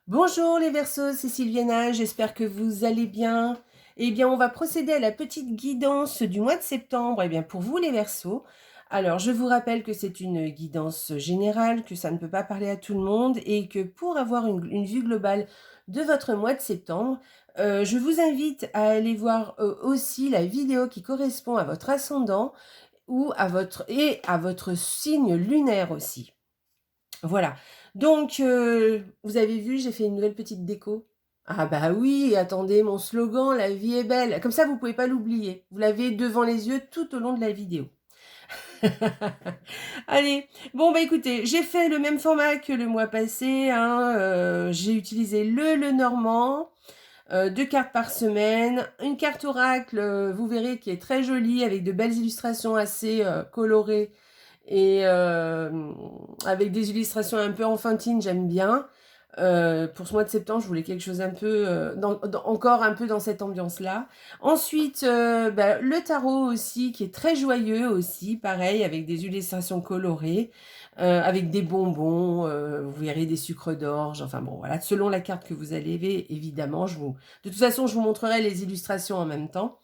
Bonjour les Verseaux, c'est Sylviana, j'espère que vous allez bien. Eh bien, on va procéder à la petite guidance du mois de septembre, pour vous les Verseaux. Alors, je vous rappelle que c'est une guidance générale, que ça ne peut pas parler à tout le monde et que pour avoir une vue globale de votre mois de septembre, je vous invite à aller voir aussi la vidéo qui correspond à votre ascendant ou à votre signe lunaire aussi. Voilà. Donc, vous avez vu, j'ai fait une nouvelle petite déco. Ah bah oui, attendez, mon slogan, la vie est belle. Comme ça, vous pouvez pas l'oublier. Vous l'avez devant les yeux tout au long de la vidéo. Allez, bon bah écoutez, j'ai fait le même format que le mois passé, hein, j'ai utilisé le Normand, 2 cartes par semaine, une carte oracle, vous verrez, qui est très jolie, avec de belles illustrations assez colorées, et avec des illustrations un peu enfantines, j'aime bien. Pour ce mois de septembre, je voulais quelque chose un peu, encore un peu dans cette ambiance-là. Ensuite, le tarot aussi, qui est très joyeux aussi, pareil, avec des illustrations colorées, avec des bonbons, vous verrez des sucres d'orge, enfin bon, voilà, selon la carte que vous allez, évidemment, de toute façon, je vous montrerai les illustrations en même temps.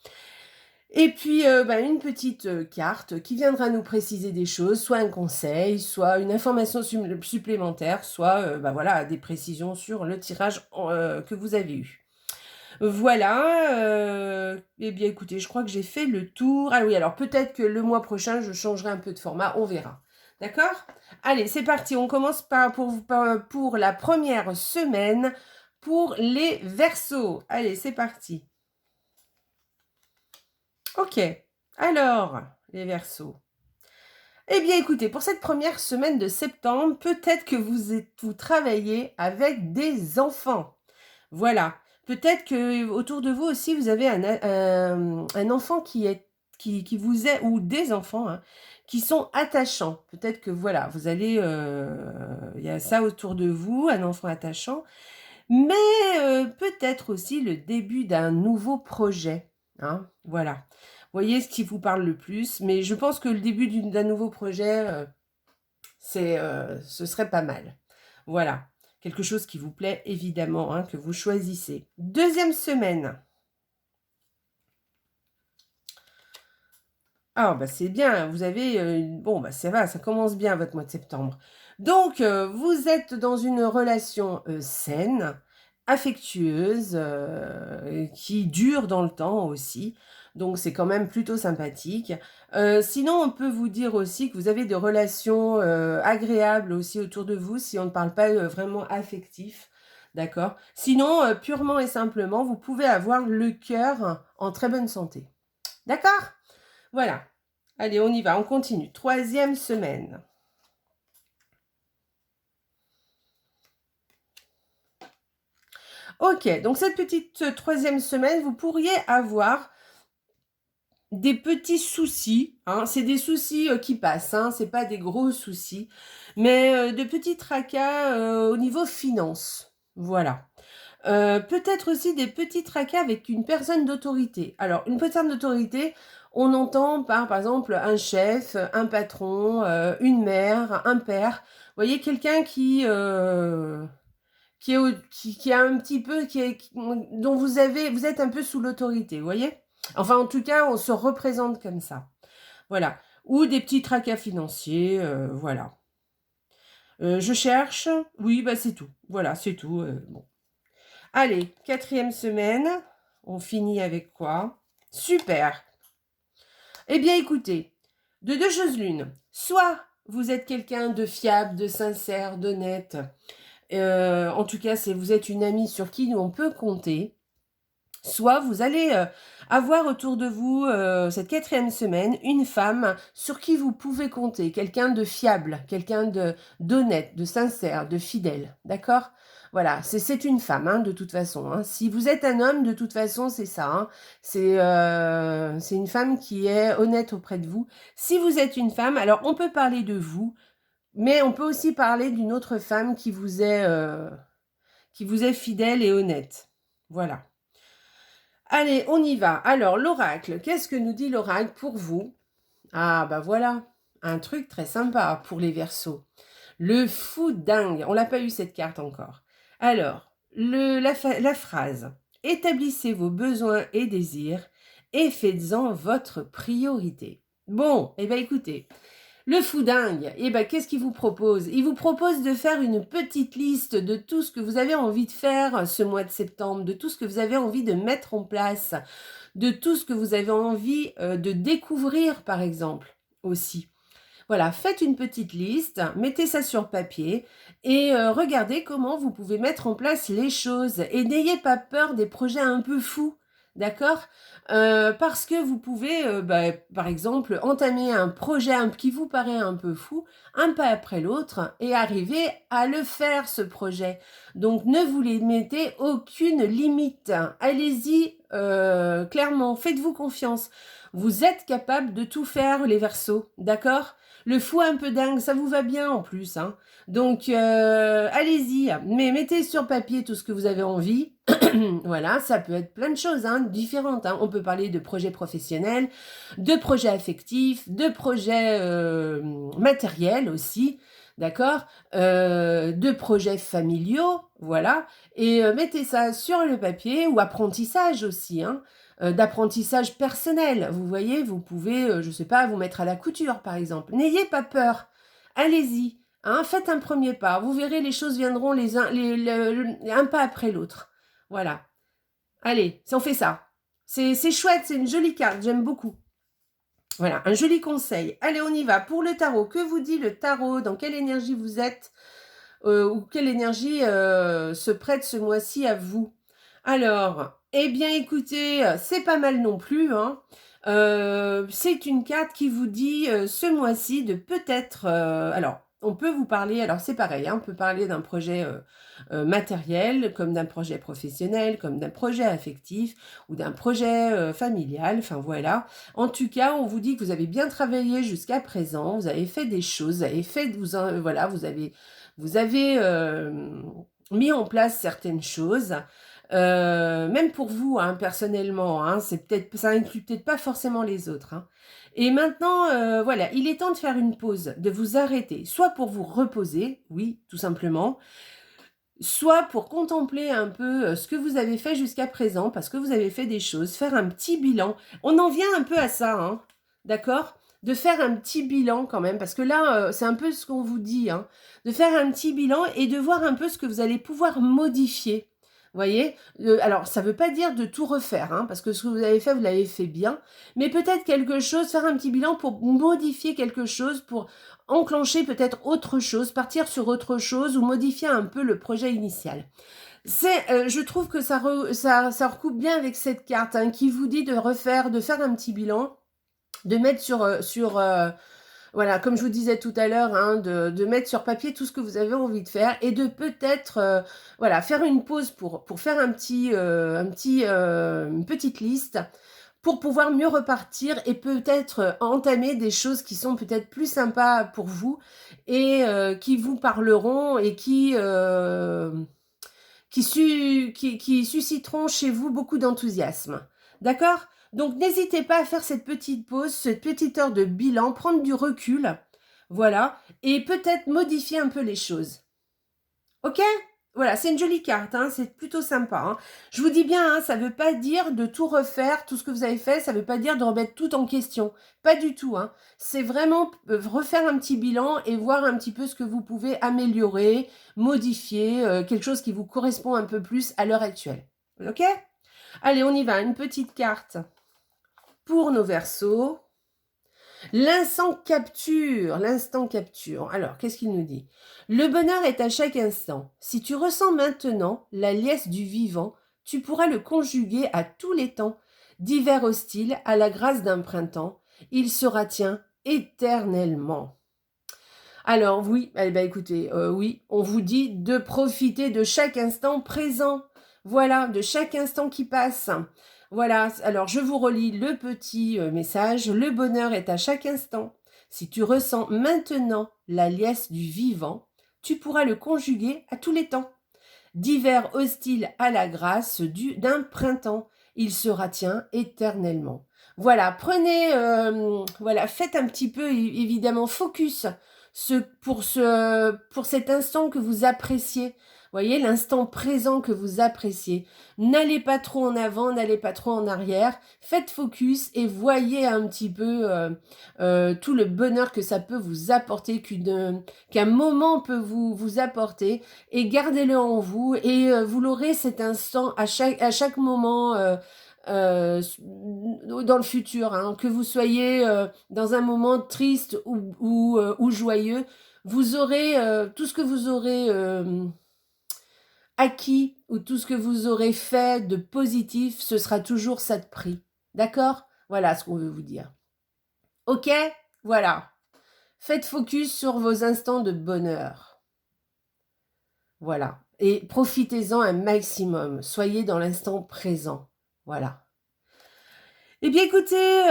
Et puis, une petite carte qui viendra nous préciser des choses, soit un conseil, soit une information supplémentaire, soit voilà, des précisions sur le tirage que vous avez eu. Voilà, eh bien écoutez, je crois que j'ai fait le tour. Ah oui, alors peut-être que le mois prochain, je changerai un peu de format, on verra. D'accord? Allez, c'est parti, on commence pour la première semaine pour les Verseaux. Allez, c'est parti. Ok, alors, les Verseaux. Eh bien, écoutez, pour cette première semaine de septembre, peut-être que vous travaillez avec des enfants. Voilà. Peut-être que autour de vous aussi, vous avez un enfant qui vous est, ou des enfants, hein, qui sont attachants. Peut-être que voilà, vous allez, il y a ça autour de vous, un enfant attachant, mais peut-être aussi le début d'un nouveau projet, hein, voilà. Voyez ce qui vous parle le plus, mais je pense que le début d'un nouveau projet, ce serait pas mal. Voilà, quelque chose qui vous plaît évidemment, hein, que vous choisissez. Deuxième semaine. Ah bah c'est bien, vous avez, bon bah ça va, ça commence bien votre mois de septembre. Donc vous êtes dans une relation saine, affectueuse, qui dure dans le temps aussi. Donc c'est quand même plutôt sympathique. Sinon, on peut vous dire aussi que vous avez des relations agréables aussi autour de vous, si on ne parle pas vraiment affectif. D'accord? Sinon, purement et simplement, vous pouvez avoir le cœur en très bonne santé. D'accord? Voilà. Allez, on y va, on continue. Troisième semaine. Ok, donc cette petite troisième semaine, vous pourriez avoir des petits soucis, hein. C'est des soucis qui passent, hein, c'est pas des gros soucis, mais de petits tracas au niveau finance. Voilà. Peut-être aussi des petits tracas avec une personne d'autorité. Alors, une personne d'autorité, on entend par exemple, un chef, un patron, une mère, un père. Vous voyez, quelqu'un qui a un petit peu, dont vous êtes un peu sous l'autorité, vous voyez? Enfin, en tout cas, on se représente comme ça. Voilà. Ou des petits tracas financiers, voilà. Je cherche. Oui, bah c'est tout. Voilà, c'est tout. Bon. Allez, quatrième semaine. On finit avec quoi? Super. Eh bien, écoutez, de deux choses l'une. Soit vous êtes quelqu'un de fiable, de sincère, d'honnête. En tout cas, vous êtes une amie sur qui on peut compter. Soit vous allez avoir autour de vous, cette quatrième semaine, une femme sur qui vous pouvez compter, quelqu'un de fiable, quelqu'un d'honnête, de sincère, de fidèle, d'accord? Voilà, c'est une femme, hein, de toute façon, hein. Si vous êtes un homme, de toute façon, c'est ça, hein. C'est une femme qui est honnête auprès de vous. Si vous êtes une femme, alors on peut parler de vous, mais on peut aussi parler d'une autre femme qui vous est fidèle et honnête. Voilà. Allez, on y va. Alors, l'oracle, qu'est-ce que nous dit l'oracle pour vous? Ah, bah voilà, un truc très sympa pour les Verseaux. Le fou dingue. On l'a pas eu cette carte encore. Alors, la phrase. Établissez vos besoins et désirs et faites-en votre priorité. Bon, eh bien écoutez, le fou dingue, eh ben, qu'est-ce qu'il vous propose? Il vous propose de faire une petite liste de tout ce que vous avez envie de faire ce mois de septembre, de tout ce que vous avez envie de mettre en place, de tout ce que vous avez envie de découvrir, par exemple, aussi. Voilà, faites une petite liste, mettez ça sur papier et regardez comment vous pouvez mettre en place les choses. Et n'ayez pas peur des projets un peu fous, d'accord? Parce que vous pouvez, par exemple, entamer un projet qui vous paraît un peu fou, un pas après l'autre, et arriver à le faire, ce projet. Donc, ne vous les mettez aucune limite. Allez-y, clairement, faites-vous confiance. Vous êtes capable de tout faire, les Verseaux, d'accord? Le fou un peu dingue, ça vous va bien en plus, hein. Donc, allez-y, mais mettez sur papier tout ce que vous avez envie. Voilà, ça peut être plein de choses hein, différentes. Hein. On peut parler de projets professionnels, de projets affectifs, de projets matériels aussi, d'accord, de projets familiaux, voilà. Et mettez ça sur le papier ou apprentissage aussi, hein. D'apprentissage personnel. Vous voyez, vous pouvez, je sais pas, vous mettre à la couture, par exemple. N'ayez pas peur. Allez-y. Hein, faites un premier pas. Vous verrez, les choses viendront un pas après l'autre. Voilà. Allez, on fait ça. C'est chouette, c'est une jolie carte, j'aime beaucoup. Voilà, un joli conseil. Allez, on y va. Pour le tarot, que vous dit le tarot? Dans quelle énergie vous êtes? Ou quelle énergie se prête ce mois-ci à vous? Alors, eh bien écoutez, c'est pas mal non plus, hein. C'est une carte qui vous dit ce mois-ci de peut-être... alors, on peut vous parler, alors c'est pareil, hein, on peut parler d'un projet matériel, comme d'un projet professionnel, comme d'un projet affectif, ou d'un projet familial, enfin voilà. En tout cas, on vous dit que vous avez bien travaillé jusqu'à présent, vous avez fait des choses, vous avez fait, voilà, vous avez mis en place certaines choses. Même pour vous, hein, personnellement, hein, ça inclut peut-être pas forcément les autres. Hein. Et maintenant, voilà, il est temps de faire une pause, de vous arrêter, soit pour vous reposer, oui, tout simplement, soit pour contempler un peu ce que vous avez fait jusqu'à présent, parce que vous avez fait des choses, faire un petit bilan. On en vient un peu à ça, hein, d'accord? De faire un petit bilan quand même, parce que là, c'est un peu ce qu'on vous dit, hein, de faire un petit bilan et de voir un peu ce que vous allez pouvoir modifier. Vous voyez? Alors, ça ne veut pas dire de tout refaire, hein, parce que ce que vous l'avez fait bien, mais peut-être quelque chose, faire un petit bilan pour modifier quelque chose, pour enclencher peut-être autre chose, partir sur autre chose ou modifier un peu le projet initial. Je trouve que ça recoupe bien avec cette carte hein, qui vous dit de faire un petit bilan, de mettre voilà, comme je vous disais tout à l'heure, hein, de mettre sur papier tout ce que vous avez envie de faire et de peut-être, voilà, faire une pause pour faire une petite liste pour pouvoir mieux repartir et peut-être entamer des choses qui sont peut-être plus sympas pour vous et qui vous parleront et qui susciteront chez vous beaucoup d'enthousiasme. D'accord? Donc n'hésitez pas à faire cette petite pause, cette petite heure de bilan, prendre du recul, voilà, et peut-être modifier un peu les choses. Ok? Voilà, c'est une jolie carte, hein, c'est plutôt sympa. Hein. Je vous dis bien, hein, ça ne veut pas dire de tout refaire, tout ce que vous avez fait, ça ne veut pas dire de remettre tout en question. Pas du tout. Hein. C'est vraiment refaire un petit bilan et voir un petit peu ce que vous pouvez améliorer, modifier, quelque chose qui vous correspond un peu plus à l'heure actuelle. Ok? Allez, on y va. Une petite carte pour nos Verseaux. L'instant capture. Alors, qu'est-ce qu'il nous dit? Le bonheur est à chaque instant. Si tu ressens maintenant la liesse du vivant, tu pourras le conjuguer à tous les temps. D'hiver hostile à la grâce d'un printemps, il sera tien éternellement. Alors oui, eh ben, écoutez, oui, on vous dit de profiter de chaque instant présent. Voilà, de chaque instant qui passe. Voilà, alors je vous relis le petit message. Le bonheur est à chaque instant. Si tu ressens maintenant la liesse du vivant, tu pourras le conjuguer à tous les temps. D'hiver hostile à la grâce d'un printemps, il sera tien éternellement. Voilà, prenez, voilà, faites un petit peu évidemment focus pour cet instant que vous appréciez. Voyez, l'instant présent que vous appréciez. N'allez pas trop en avant, n'allez pas trop en arrière. Faites focus et voyez un petit peu tout le bonheur que ça peut vous apporter, qu'un moment peut vous apporter. Et gardez-le en vous et vous l'aurez cet instant à chaque moment dans le futur. Hein, que vous soyez dans un moment triste ou joyeux, vous aurez tout ce que vous aurez acquis ou tout ce que vous aurez fait de positif, ce sera toujours ça de prix. D'accord? Voilà ce qu'on veut vous dire. Ok? Voilà. Faites focus sur vos instants de bonheur. Voilà. Et profitez-en un maximum. Soyez dans l'instant présent. Voilà. Eh bien écoutez,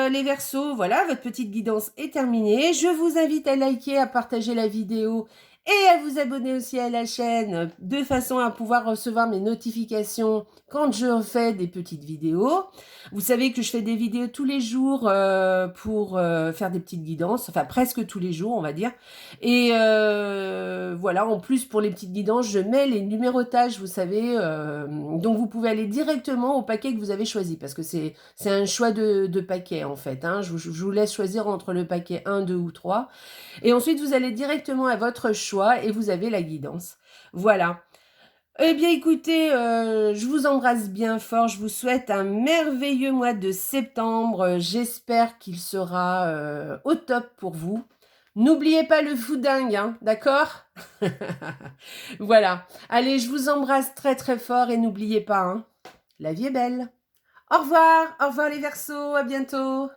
les Verseaux, voilà, votre petite guidance est terminée. Je vous invite à liker, à partager la vidéo et à vous abonner aussi à la chaîne de façon à pouvoir recevoir mes notifications quand je fais des petites vidéos. Vous savez que je fais des vidéos tous les jours pour faire des petites guidances, enfin presque tous les jours on va dire. Et voilà, en plus pour les petites guidances, je mets les numérotages, vous savez, donc vous pouvez aller directement au paquet que vous avez choisi parce que c'est un choix de paquet en fait. Hein. Je vous laisse choisir entre le paquet 1, 2 ou 3. Et ensuite, vous allez directement à votre choix et vous avez la guidance. Voilà. Eh bien, écoutez, je vous embrasse bien fort. Je vous souhaite un merveilleux mois de septembre. J'espère qu'il sera au top pour vous. N'oubliez pas le fooding, hein, d'accord? Voilà. Allez, je vous embrasse très très fort et n'oubliez pas, hein, la vie est belle. Au revoir les Verseaux, à bientôt.